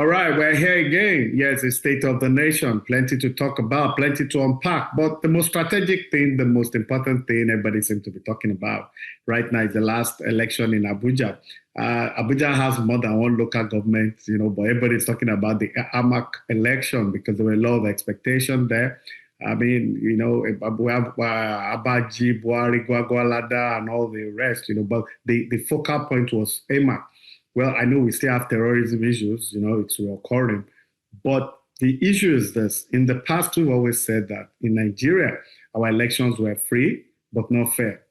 All right, we're here again. Yes, the state of the nation, plenty to talk about, plenty to unpack. But the most strategic thing, the most important thing everybody seems to be talking about right now is the last election in Abuja. Abuja has more than one local government, but everybody's talking about the AMAC election because there were a lot of expectation there. I mean, we have Abaji, Buhari, Gwagwalada, and all the rest, but the focal point was AMAC. Well, I know we still have terrorism issues, it's recurring. But the issue is this. In the past, we've always said that in Nigeria, our elections were free, but not fair.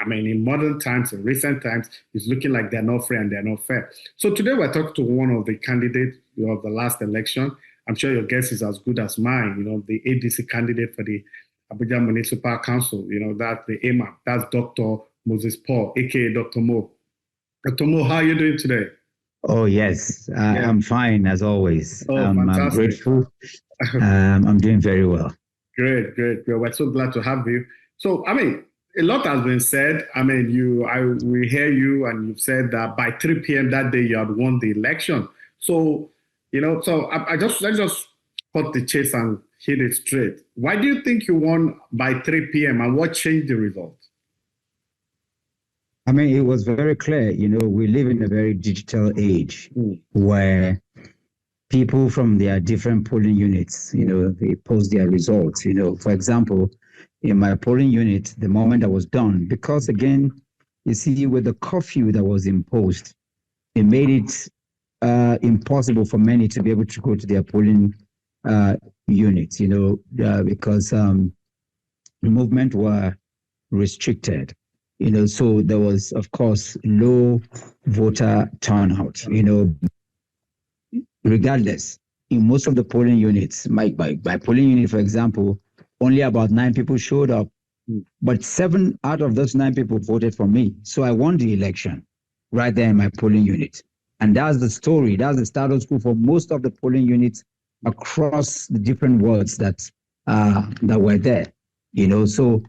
I mean, in modern times, in recent times, it's looking like they're not free and they're not fair. So today we're talking to one of the candidates of the last election. I'm sure your guess is as good as mine, the ADC candidate for the Abuja Municipal Council, that's the AMAC. That's Dr. Moses Paul, aka Dr. Mo. Dr. Mo, how are you doing today? Oh, yes. I'm fine, as always. I'm grateful. I'm doing very well. Great. We're so glad to have you. So, I mean, a lot has been said. I mean, we hear you, and you've said that by 3 p.m. that day, you had won the election. So, let's just cut the chase and hit it straight. Why do you think you won by 3 p.m. and what changed the result? I mean, it was very clear, we live in a very digital age where people from their different polling units, they post their results. For example, in my polling unit, the moment I was done, because again, you see, with the curfew that was imposed, it made it impossible for many to be able to go to their polling units, because movement were restricted. So there was, of course, low voter turnout, regardless. In most of the polling units, my polling unit, for example, only about 9 people showed up, but 7 out of those 9 people voted for me. So I won the election right there in my polling unit. And that's the story. That's the status quo for most of the polling units across the different wards that were there, So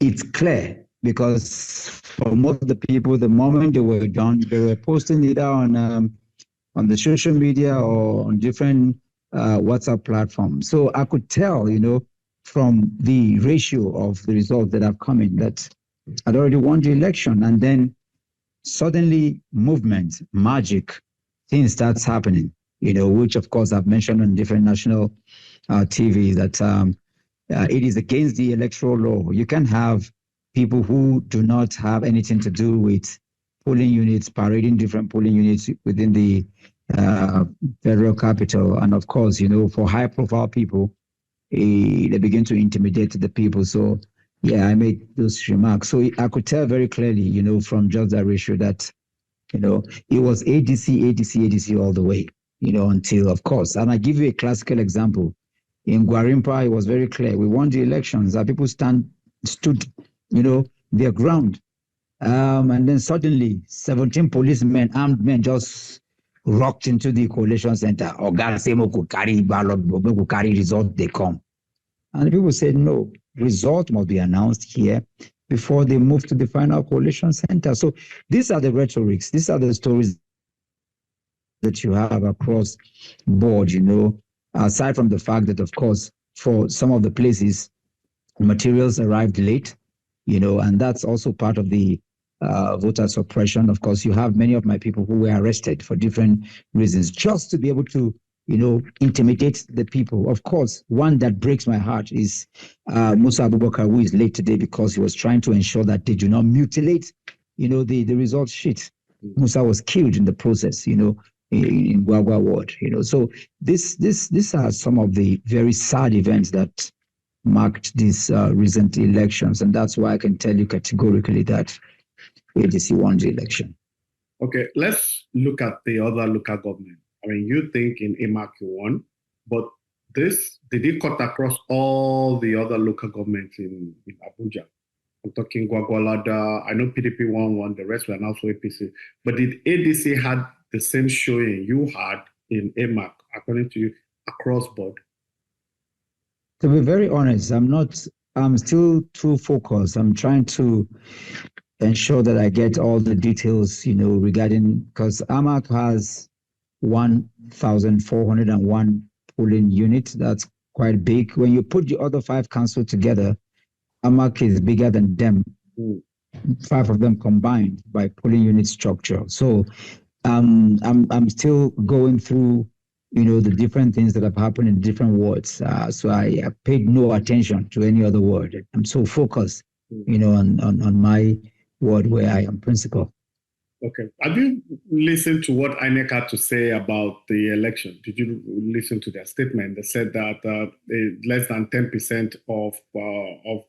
it's clear. Because for most of the people, the moment they were done, they were posting it on the social media or on different WhatsApp platforms. So I could tell, from the ratio of the results that have come in, that I'd already won the election. And then suddenly movement, magic, things starts happening, which of course I've mentioned on different national TV that it is against the electoral law. You can have people who do not have anything to do with polling units, parading different polling units within the federal capital. And of course, for high-profile people, they begin to intimidate the people. So, yeah, I made those remarks. So I could tell very clearly, from just that ratio that, it was ADC all the way, until, of course. And I give you a classical example. In Gwarimpa, it was very clear. We won the elections. Our people stood their ground. And then suddenly 17 policemen, armed men, just rocked into the collation center. Or God say, could carry ballot, could carry result, they come. And people said, no, result must be announced here before they move to the final collation center. So these are the rhetorics. These are the stories that you have across board, aside from the fact that, of course, for some of the places, materials arrived late, and that's also part of the voter suppression. Of course, you have many of my people who were arrested for different reasons, just to be able to, intimidate the people. Of course, one that breaks my heart is Musa Abubakar, who is late today because he was trying to ensure that they do not mutilate, the result sheet. Musa was killed in the process, in Gwagwa ward, So these are some of the very sad events that marked these recent elections, and that's why I can tell you categorically that ADC won the election. Okay, let's look at the other local government. I mean, you think in AMAC you won, but did it cut across all the other local governments in Abuja? I'm talking Gwagwalada. I know PDP won, the rest were also APC. But did ADC had the same showing you had in AMAC, according to you, across board? To be very honest, I'm still too focused. I'm trying to ensure that I get all the details, regarding, because AMAC has 1,401 polling units. That's quite big. When you put the other 5 councils together, AMAC is bigger than them. 5 of them combined by polling unit structure. So I'm still going through, the different things that have happened in different wards. So I paid no attention to any other word. I'm so focused, on my ward where I am principal. Okay. Have you listened to what INEC had to say about the election? Did you listen to their statement? They said that less than 10% of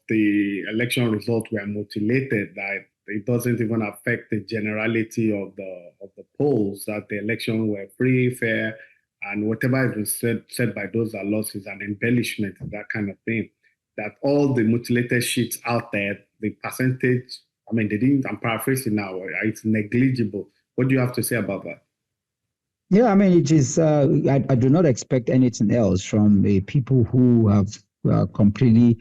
the election results were mutilated, that it doesn't even affect the generality of the polls, that the election were free, fair, and whatever has been said by those that lost is an embellishment, that kind of thing. That all the mutilated sheets out there, the percentage, they didn't, I'm paraphrasing now, it's negligible. What do you have to say about that? Yeah, it is, I do not expect anything else from the people who have completely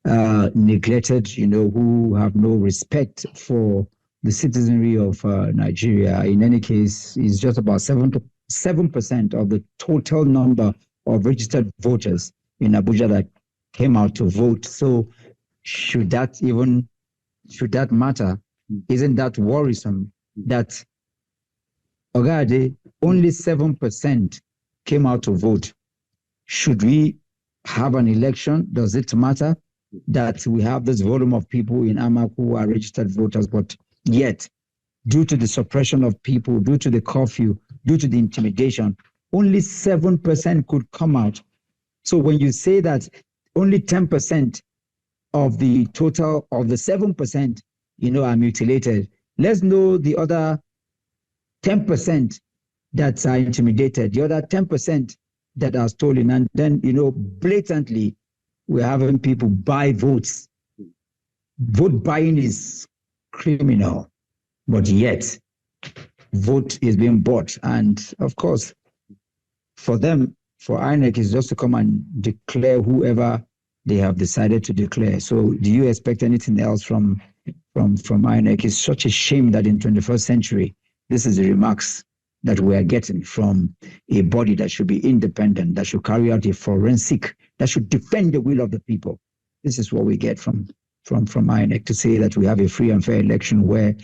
neglected, who have no respect for the citizenry of Nigeria. In any case, it's just about 7% of the total number of registered voters in Abuja that came out to vote. So should that matter? Isn't that worrisome that Ogade, only 7% came out to vote? Should we have an election? Does it matter that we have this volume of people in AMAC who are registered voters, but yet, due to the suppression of people, due to the curfew, due to the intimidation, only 7% could come out? So when you say that only 10% of the total of the 7%, are mutilated, let's know the other 10% that are intimidated, the other 10% that are stolen, and then, blatantly, we're having people buy votes. Vote buying is criminal, but yet vote is being bought. And of course, for them, for INEC, is just to come and declare whoever they have decided to declare. So do you expect anything else from INEC? It's such a shame that in 21st century, this is the remarks that we are getting from a body that should be independent, that should carry out a forensic, that should defend the will of the people. This is what we get from INEC, to say that we have a free and fair election where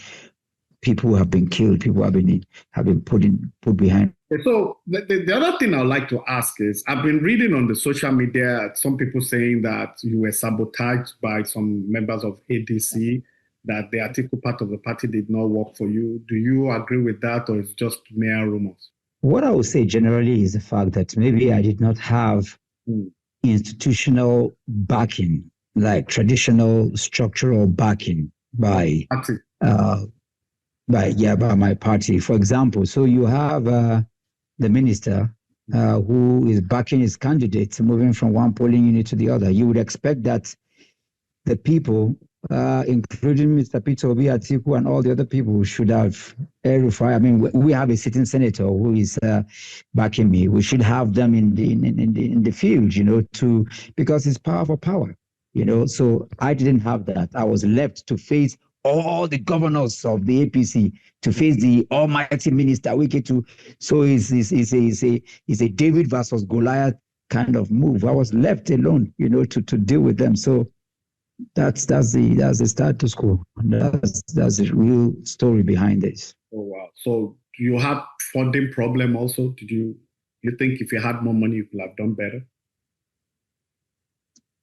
people have been killed, people have been put behind. So the other thing I'd like to ask is, I've been reading on the social media, some people saying that you were sabotaged by some members of ADC, that the article part of the party did not work for you. Do you agree with that, or it's just mere rumors? What I would say generally is the fact that maybe I did not have institutional backing, like traditional structural backing by my party. For example, so you have the minister who is backing his candidates, moving from one polling unit to the other. You would expect that the people, including Mr. Peter Obi Atiku and all the other people, should have we have a sitting senator who is backing me. We should have them in the field, because it's power for power, So I didn't have that. I was left to face all the governors of the APC, to face the almighty minister. So it's a David versus Goliath kind of move. I was left alone, to deal with them. So that's the status quo. That's the real story behind this. Oh wow! So you had funding problem also? Did you think if you had more money you could have done better?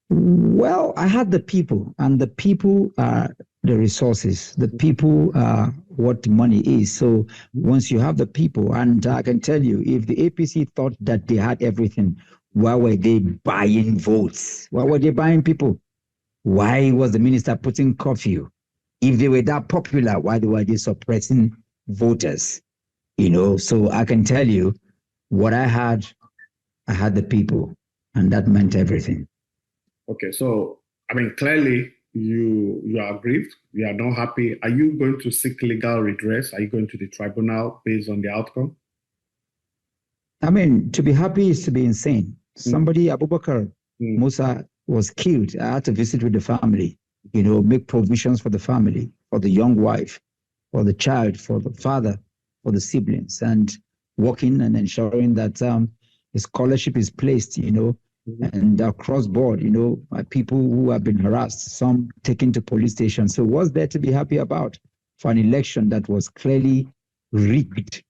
Well, I had the people, and the people are the resources. The people are what money is. So once you have the people, and I can tell you, if the APC thought that they had everything, why were they buying votes? Why were they buying people? Why was the minister putting curfew? If they were that popular, why were they suppressing voters? So I can tell you what I had the people, and that meant everything. Okay, so clearly you are aggrieved, you are not happy. Are you going to seek legal redress? Are you going to the tribunal based on the outcome? To be happy is to be insane. Somebody, Abubakar Musa, was killed. I had to visit with the family, make provisions for the family, for the young wife, for the child, for the father, for the siblings. And working and ensuring that the scholarship is placed, and across board, people who have been harassed, some taken to police stations. So what's there to be happy about for an election that was clearly rigged?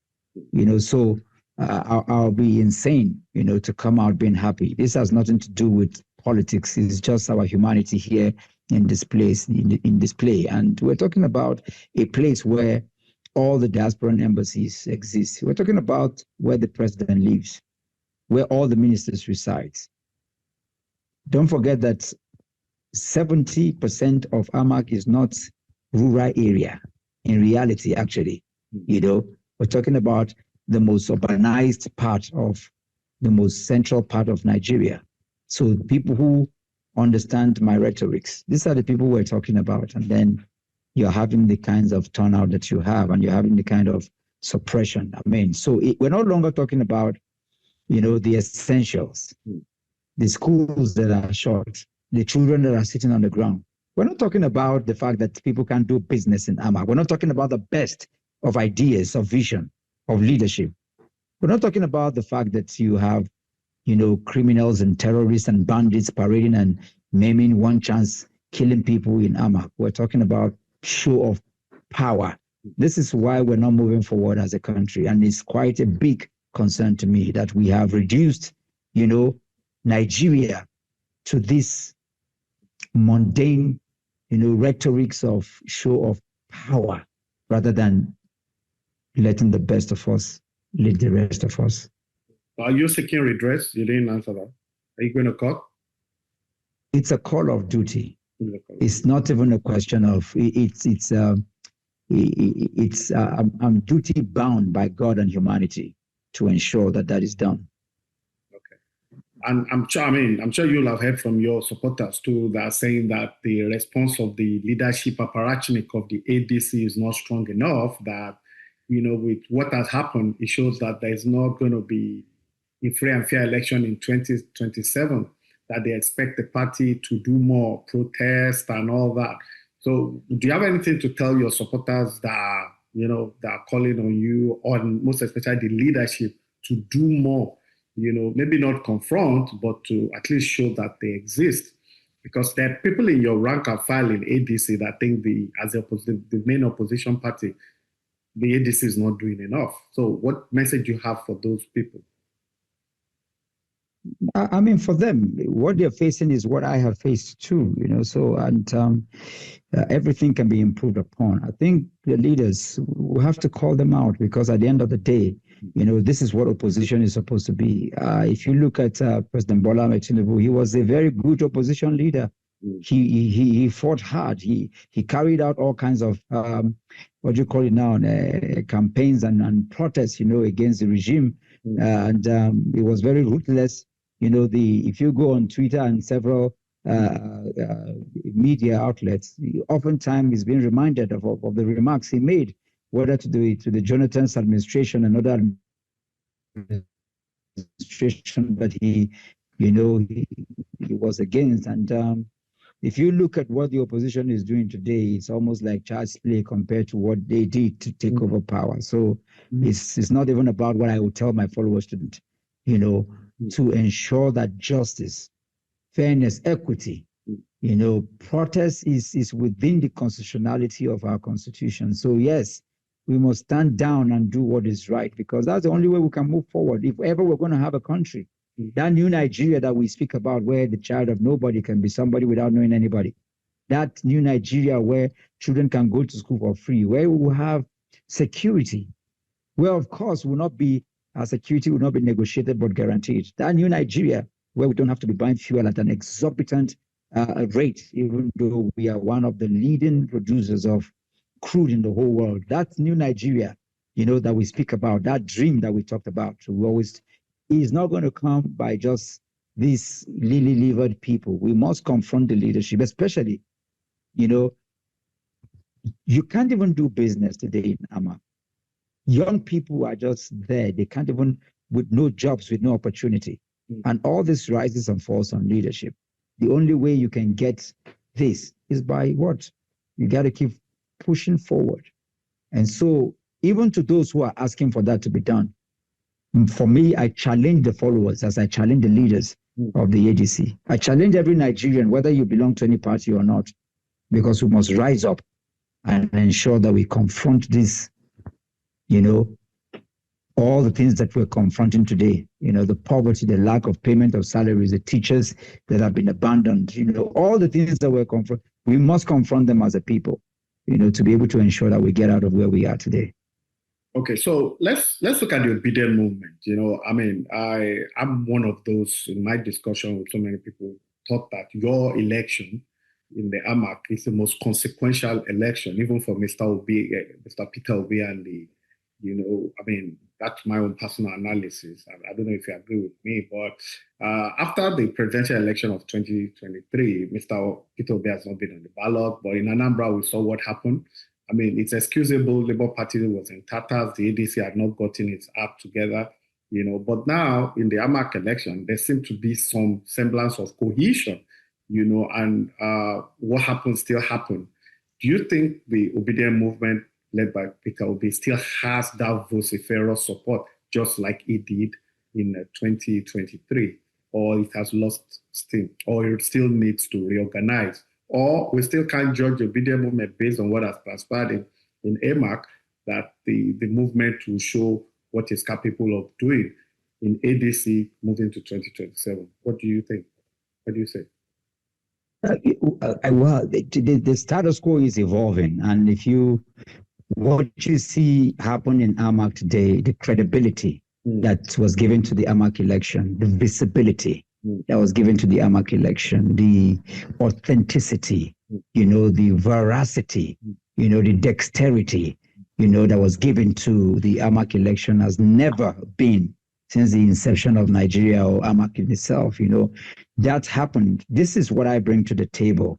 So I'll be insane, to come out being happy. This has nothing to do with politics. It's just our humanity here in this place, in display. And we're talking about a place where all the diasporan embassies exist. We're talking about where the president lives, where all the ministers reside. Don't forget that 70% of AMAC is not rural area. In reality, actually, we're talking about the most urbanized part of the most central part of Nigeria. So people who understand my rhetorics, these are the people we're talking about. And then you're having the kinds of turnout that you have, and you're having the kind of suppression. So we're no longer talking about, the essentials, the schools that are short, the children that are sitting on the ground. We're not talking about the fact that people can't do business in AMAC. We're not talking about the best of ideas, of vision, of leadership. We're not talking about the fact that you have, criminals and terrorists and bandits parading and maiming, one chance killing people in AMAC. We're talking about show of power. This is why we're not moving forward as a country. And it's quite a big concern to me that we have reduced, Nigeria to this mundane, rhetorics of show of power rather than letting the best of us lead the rest of us. Are you seeking redress? You didn't answer that. Are you going to court? It's a call of duty. It's not even a question of I'm duty bound by God and humanity to ensure that is done. Okay, and I'm sure you'll have heard from your supporters too that are saying that the response of the leadership apparatchik of the ADC is not strong enough. That with what has happened, it shows that there is not going to be a free and fair election in 2027. That they expect the party to do more protest and all that. So do you have anything to tell your supporters that are calling on you, or most especially the leadership, to do more? Maybe not confront, but to at least show that they exist. Because there are people in your rank and file in ADC that think the main opposition party, the ADC is not doing enough. So what message do you have for those people? For them, what they're facing is what I have faced too, everything can be improved upon. I think the leaders will have to call them out, because at the end of the day, this is what opposition is supposed to be. If you look at President Bola Ahmed Tinubu, he was a very good opposition leader. He fought hard. He carried out all kinds of campaigns and protests, against the regime, and he was very ruthless. If you go on Twitter and several media outlets, oftentimes he's been reminded of the remarks he made, whether to the Jonathan's administration and other administration that he was against. And if you look at what the opposition is doing today, it's almost like child's play compared to what they did to take over power. So it's not even about what I would tell my followers to do, to ensure that justice, fairness, equity, protest is within the constitutionality of our constitution. So yes, we must stand down and do what is right, because that's the only way we can move forward. If ever we're going to have a country, that new Nigeria that we speak about, where the child of nobody can be somebody without knowing anybody, that new Nigeria where children can go to school for free, where we will have security, where of course our security will not be negotiated but guaranteed. That new Nigeria where we don't have to be buying fuel at an exorbitant rate, even though we are one of the leading producers of crude in the whole world. That new Nigeria, that we speak about, that dream that we talked about, is not going to come by just these lily-livered people. We must confront the leadership, especially, you can't even do business today in AMAC. Young people are just there. They can't even, with no jobs, with no opportunity. And all this rises and falls on leadership. The only way you can get this is by what? You got to keep pushing forward. And so even to those who are asking for that to be done, For me, I challenge the followers as I challenge the leaders of the ADC. I challenge every Nigerian, whether you belong to any party or not, because we must rise up and ensure that we confront this, all the things that we're confronting today, the poverty, the lack of payment of salaries, the teachers that have been abandoned, all the things that we're confronting, we must confront them as a people, to be able to ensure that we get out of where we are today. Okay, so let's look at the obedient movement. I'm one of those in my discussion with so many people thought that your election in the AMAC is the most consequential election, even for Mr. Peter Obi and that's my own personal analysis. I don't know if you agree with me, but after the presidential election of 2023, Mr. Peter Obi has not been on the ballot, but in Anambra, we saw what happened. It's excusable. Labour Party was in tatters. The ADC had not gotten its act together, But now in the AMAC election, there seems to be some semblance of cohesion, and what happened still happened. Do you think the obedient movement led by Peter Obi still has that vociferous support, just like it did in 2023, or it has lost steam, or it still needs to reorganize? Or we still can't judge the obedient movement based on what has transpired in AMAC, that the movement will show what it's capable of doing in ADC moving to 2027. What do you think? What do you say? Well, the status quo is evolving. And what you see happen in AMAC today, the credibility that was given to the AMAC election, the visibility that was given to the AMAC election, the authenticity, the veracity, the dexterity, that was given to the AMAC election has never been since the inception of Nigeria or AMAC in itself. That happened. This is what I bring to the table,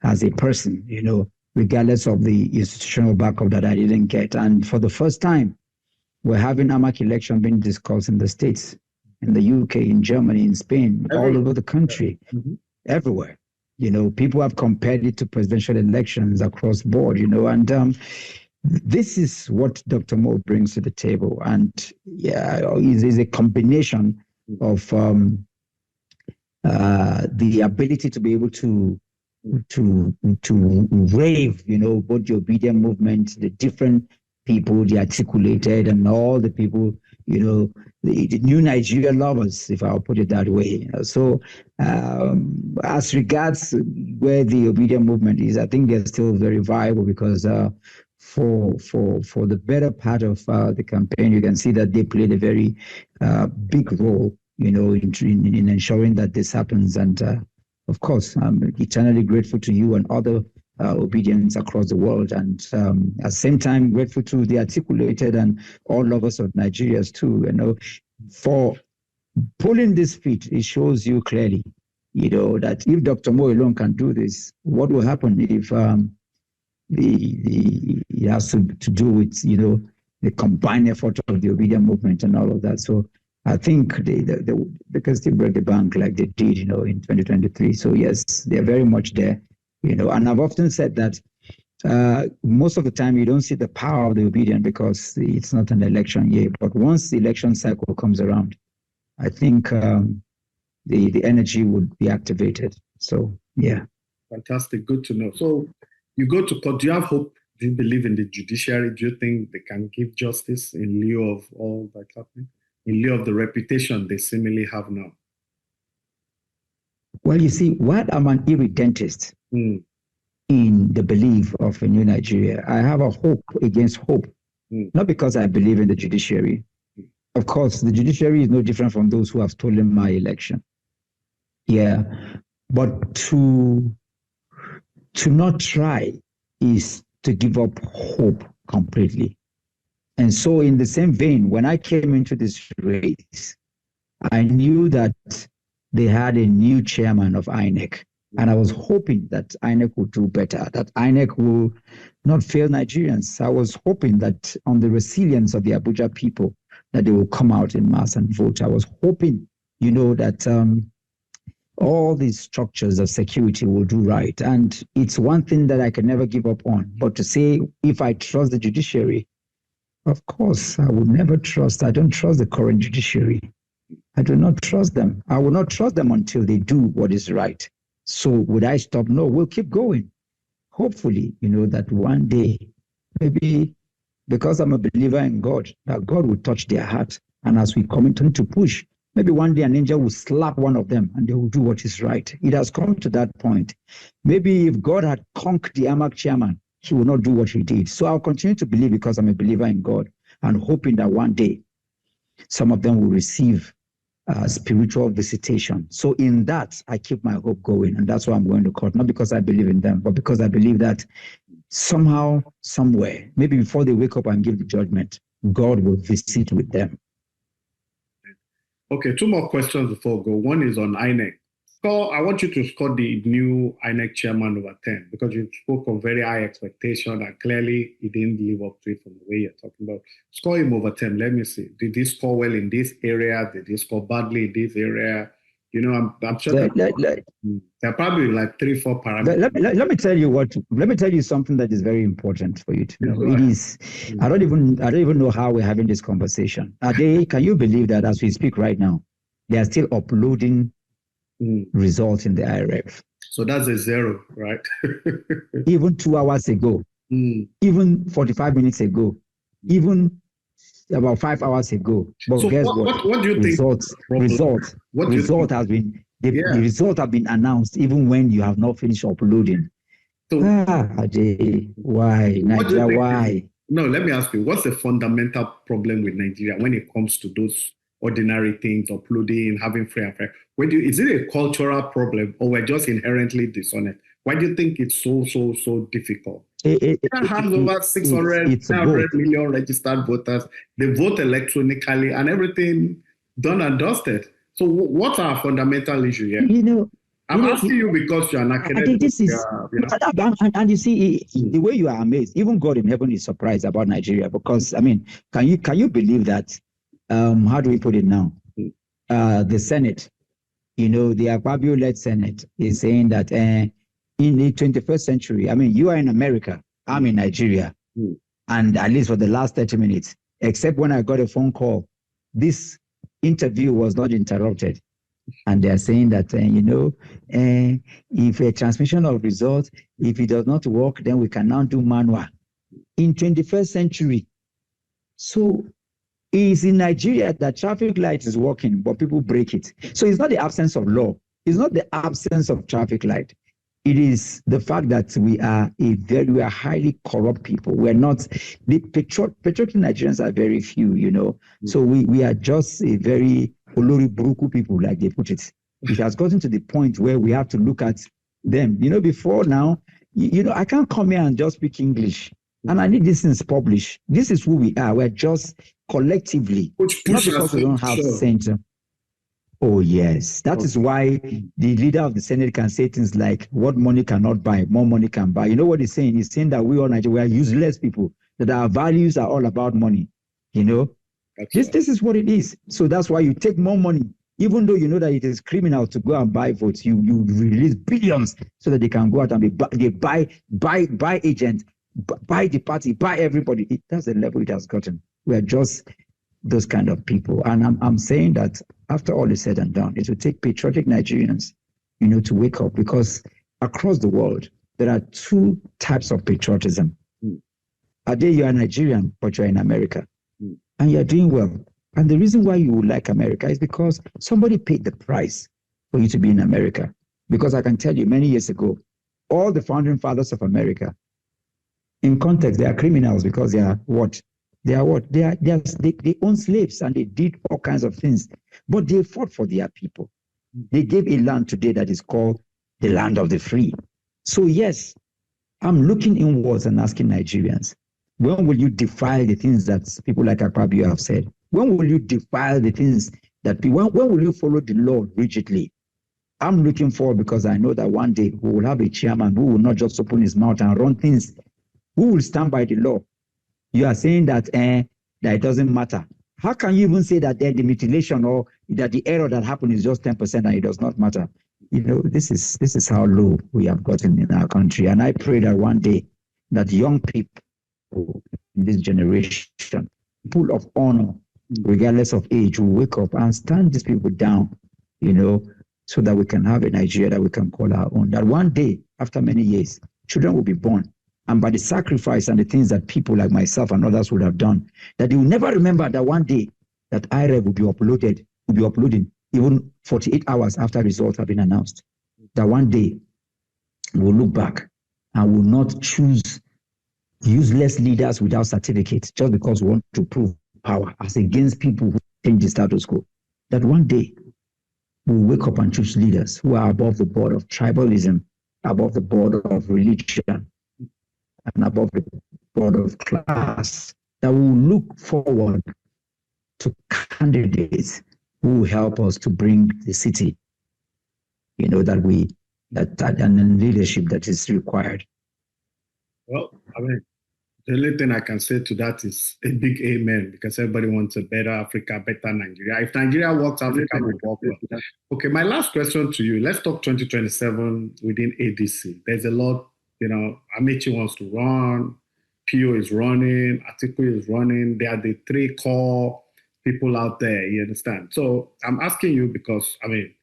as a person, regardless of the institutional backup that I didn't get. And for the first time, we're having AMAC election being discussed in the States, in the UK, in Germany, in Spain, all over the country, everywhere. People have compared it to presidential elections across board, and this is what Dr. Mo brings to the table. And it is a combination of the ability to be able to rave, both the obedient movement, the different people, the articulated, and all the people, the new Nigerian lovers, if I'll put it that way. So as regards where the obedient movement is, I think they're still very viable, because for the better part of the campaign, you can see that they played a very big role, in ensuring that this happens. And of course, I'm eternally grateful to you and other obedience across the world, and at the same time grateful to the articulated and all lovers of Nigeria too, for pulling this feat. It shows you clearly, that if Dr. Mo alone can do this, what will happen if it has to do with the combined effort of the obedient movement and all of that. So I think they can still break the bank like they did, in 2023. So yes, they're very much there. And I've often said that most of the time you don't see the power of the obedient because it's not an election year. But once the election cycle comes around, I think the energy would be activated. So, yeah. Fantastic. Good to know. So you go to court. Do you have hope? Do you believe in the judiciary? Do you think they can give justice in lieu of all that happening? In lieu of the reputation they seemingly have now? Well, you see, what I'm an irredentist in the belief of a new Nigeria. I have a hope against hope, not because I believe in the judiciary. Of course, the judiciary is no different from those who have stolen my election. Yeah, but to not try is to give up hope completely. And so in the same vein, when I came into this race, I knew that they had a new chairman of INEC. And I was hoping that INEC would do better, that INEC will not fail Nigerians. I was hoping that on the resilience of the Abuja people, that they will come out in mass and vote. I was hoping, that all these structures of security will do right. And it's one thing that I can never give up on. But to say, if I trust the judiciary, Of course, I would never trust. I don't trust the current judiciary. I do not trust them. I will not trust them until they do what is right. So would I stop? No, we'll keep going. Hopefully, that one day, maybe because I'm a believer in God, that God will touch their heart. And as we continue to push, maybe one day an angel will slap one of them and they will do what is right. It has come to that point. Maybe if God had conquered the AMAC chairman, he will not do what he did. So I'll continue to believe because I'm a believer in God and hoping that one day some of them will receive spiritual visitation. So in that, I keep my hope going. And that's why I'm going to court, not because I believe in them, but because I believe that somehow, somewhere, maybe before they wake up and give the judgment, God will visit with them. Okay, two more questions before we go. One is on INEC. I want you to score the new INEC chairman over 10 because you spoke of very high expectation and clearly he didn't live up to it from the way you're talking about. Score him over 10. Let me see. Did he score well in this area? Did he score badly in this area? I'm sure there are probably like 3-4 parameters. Let me tell you let me tell you something that is very important for you to know. It is, I don't even know how we're having this conversation. Can you believe that as we speak right now, they are still uploading results in the IRF? So that's a zero, right? Even 2 hours ago, even 45 minutes ago, even about 5 hours ago. But so guess what do you think? The result have been announced even when you have not finished uploading. So, why? Nigeria, why? No, let me ask you, what's the fundamental problem with Nigeria when it comes to those ordinary things, uploading, having free and fair? Is it a cultural problem or we're just inherently dishonest? Why do you think it's so difficult? It has over 600 million registered voters. They vote electronically and everything done and dusted. So what's our fundamental issue here? I'm asking you because you're an academic. And you see, the way you are amazed, even God in heaven is surprised about Nigeria because, can you believe that, how do we put it now? The Senate, the Akpabio-led Senate is saying that in the 21st century, you are in America, I'm in Nigeria, and at least for the last 30 minutes, except when I got a phone call, this interview was not interrupted. And they are saying that, if a transmission of results, if it does not work, then we can now do manual. In 21st century. So it's in Nigeria that traffic light is working, but people break it. So it's not the absence of law. It's not the absence of traffic light. It is the fact that we are highly corrupt people. We're not, the patriotic Nigerians are very few, So we are just a very Olori Buruku people, like they put it. It has gotten to the point where we have to look at them. Before now, I can't come here and just speak English. And I need these things published. This is who we are. We're just collectively, not because we don't have center. Oh, yes. That is why the leader of the Senate can say things like, what money cannot buy, more money can buy. You know what he's saying? He's saying that we all Nigeria, we are useless people, that our values are all about money. This is what it is. So that's why you take more money, even though you know that it is criminal to go and buy votes. You release billions so that they can go out and buy agents, buy the party, buy everybody. That's the level it has gotten. We are just those kind of people. And I'm saying that after all is said and done, it will take patriotic Nigerians, to wake up, because across the world, there are two types of patriotism. You are Nigerian, but you're in America, and you're doing well. And the reason why you would like America is because somebody paid the price for you to be in America. Because I can tell you, many years ago, all the founding fathers of America, in context, they are criminals because they are what? They own slaves and they did all kinds of things, but they fought for their people. They gave a land today that is called the land of the free. So yes, I'm looking inwards and asking Nigerians, when will you defile the things that people like Akpabio have said? When will you defile the things that when will you follow the law rigidly? I'm looking forward because I know that one day we will have a chairman who will not just open his mouth and run things, who will stand by the law. You are saying that that it doesn't matter. How can you even say that the mutilation or that the error that happened is just 10% and it does not matter? This is how low we have gotten in our country. And I pray that one day that young people in this generation full of honor, regardless of age, will wake up and stand these people down, so that we can have a Nigeria that we can call our own. That one day, after many years, children will be born. And by the sacrifice and the things that people like myself and others would have done, that you will never remember that one day that IREV will be uploading even 48 hours after results have been announced. That one day we'll look back and will not choose useless leaders without certificates just because we want to prove power as against people who change the status quo. That one day we'll wake up and choose leaders who are above the board of tribalism, above the board of religion, and above the board of class, that will look forward to candidates who will help us to bring the city, that and leadership that is required. Well, I mean, the only thing I can say to that is a big amen, because everybody wants a better Africa, better Nigeria. If Nigeria works, Africa will work well. Okay, my last question to you. Let's talk 2027 within ADC. There's a lot, Amici wants to run, Pio is running, Atiku is running. They are the three core people out there, you understand? So I'm asking you because, I mean,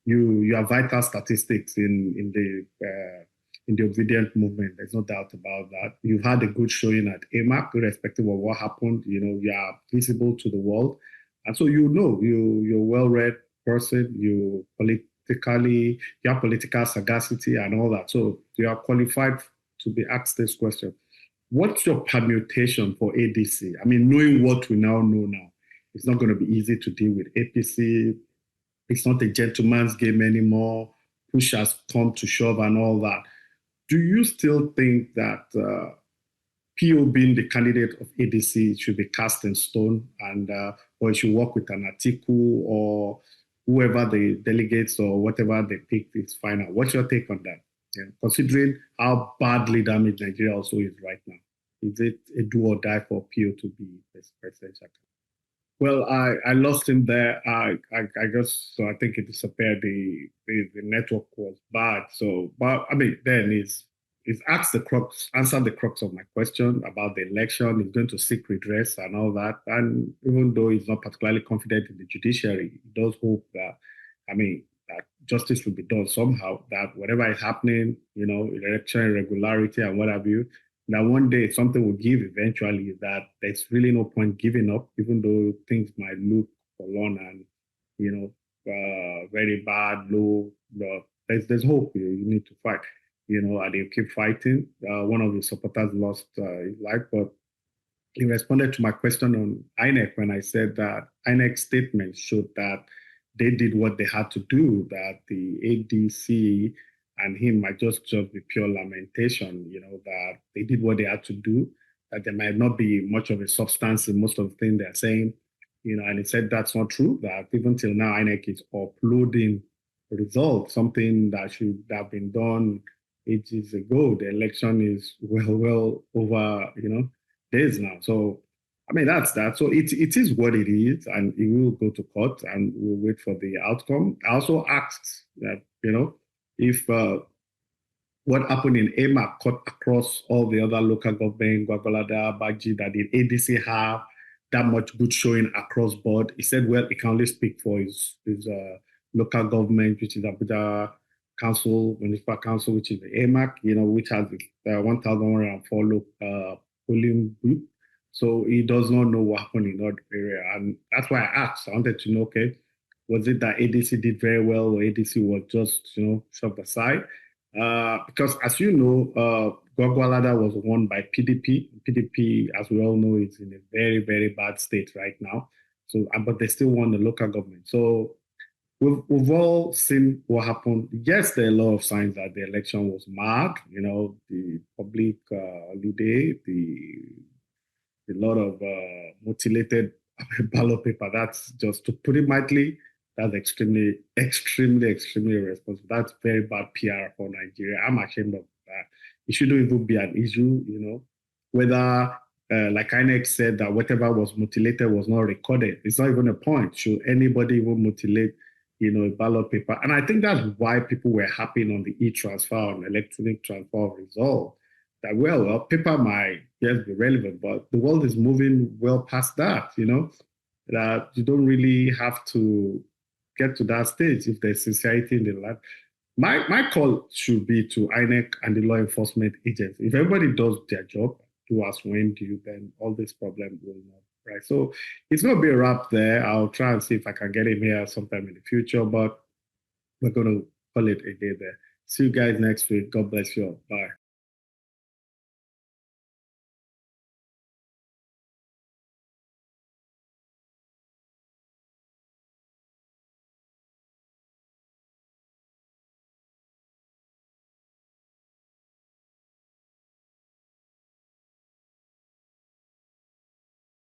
you have vital statistics in the obedient movement. There's no doubt about that. You've had a good showing at AMAC, irrespective of what happened. You are visible to the world. And so you're a well-read person, you have political sagacity and all that. So you are qualified to be asked this question. What's your permutation for ADC? I mean, knowing what we now know now, it's not going to be easy to deal with APC. It's not a gentleman's game anymore. Push has come to shove and all that. Do you still think that PO being the candidate of ADC should be cast in stone, and or it should work with an Atiku or whoever the delegates or whatever they pick is final? What's your take on that? Yeah. Considering how badly damaged Nigeria also is right now, is it a do or die for PO to be presidential? Well, I lost him there. I think it disappeared. The network was bad. So, but I mean, then he's answered the crux of my question about the election. He's going to seek redress and all that. And even though he's not particularly confident in the judiciary, he does hope that, that justice will be done somehow, that whatever is happening, election irregularity and what have you, that one day something will give eventually, that there's really no point giving up, even though things might look forlorn and, very bad, low. There's hope. You need to fight, and you keep fighting. One of the supporters lost his life, but he responded to my question on INEC when I said that INEC statement showed that they did what they had to do, that the ADC and him might just be pure lamentation, that they did what they had to do, that there might not be much of a substance in most of the things they're saying, and he said that's not true, that even till now, INEC is uploading results, something that should have been done ages ago. The election is well over, days now. So, that's that. So it is what it is, and it will go to court, and we'll wait for the outcome. I also asked that, if what happened in AMAC cut across all the other local government, Gwagwalada, Baji, that the ADC have that much good showing across board. He said, well, he can only speak for his local government, which is Abuja Council, Municipal Council, which is the AMAC, which has 1,104 polling group. So he does not know what happened in that area. And that's why I asked. I wanted to know, okay, was it that ADC did very well, or ADC was just, shoved aside? Because as you know, Gwagwalada was won by PDP. PDP, as we all know, is in a very, very bad state right now. So, but they still won the local government. So we've all seen what happened. Yes, there are a lot of signs that the election was mad. The public holiday, a lot of mutilated ballot paper. That's, just to put it mildly, that's extremely, extremely, extremely irresponsible. That's very bad PR for Nigeria. I'm ashamed of that. It shouldn't even be an issue, whether, like INEC said, that whatever was mutilated was not recorded. It's not even a point. Should anybody even mutilate, a ballot paper? And I think that's why people were happy on the e-transfer, on electronic transfer of result. That, well, paper might yes, be relevant, but the world is moving well past that, that you don't really have to get to that stage if there's sincerity in the land. My call should be to INEC and the law enforcement agents. If everybody does their job, do as when due, then all this problem will not, right? So it's going to be a wrap there. I'll try and see if I can get him here sometime in the future, but we're going to call it a day there. See you guys next week. God bless you all. Bye.